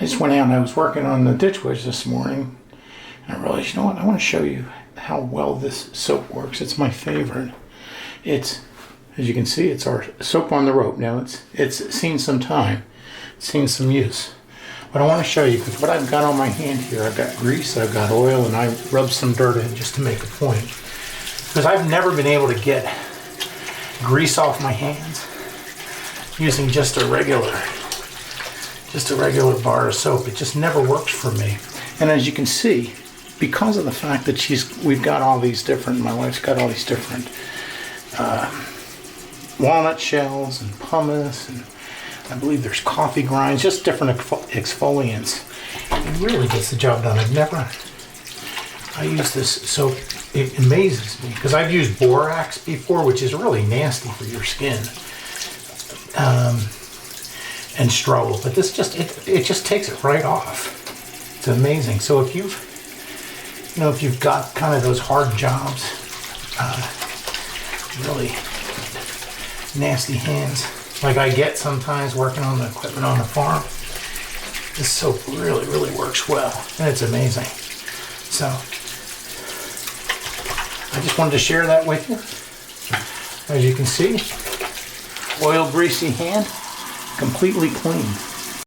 just went out and I was working on the ditch witch this morning. And I realized, you know what, I want to show you how well this soap works. It's my favorite. It's, as you can see, it's our soap on the rope. Now it's seen some time, it's seen some use. But I want to show you, because what I've got on my hand here, I've got grease, I've got oil, and I rub some dirt in just to make a point. Because I've never been able to get grease off my hands using just a regular bar of soap. It just never works for me. And as you can see, because of the fact that we've got all these different, my wife's got all these different walnut shells and pumice, and I believe there's coffee grinds, just different exfoliants. It really gets the job done. I use this soap, it amazes me, because I've used borax before, which is really nasty for your skin, and Strobel, but this it just takes it right off. It's amazing. So if you've got kind of those hard jobs, really nasty hands, like I get sometimes working on the equipment on the farm, this soap really, really works well, and it's amazing. So I just wanted to share that with you. As you can see, oil greasy hand, completely clean.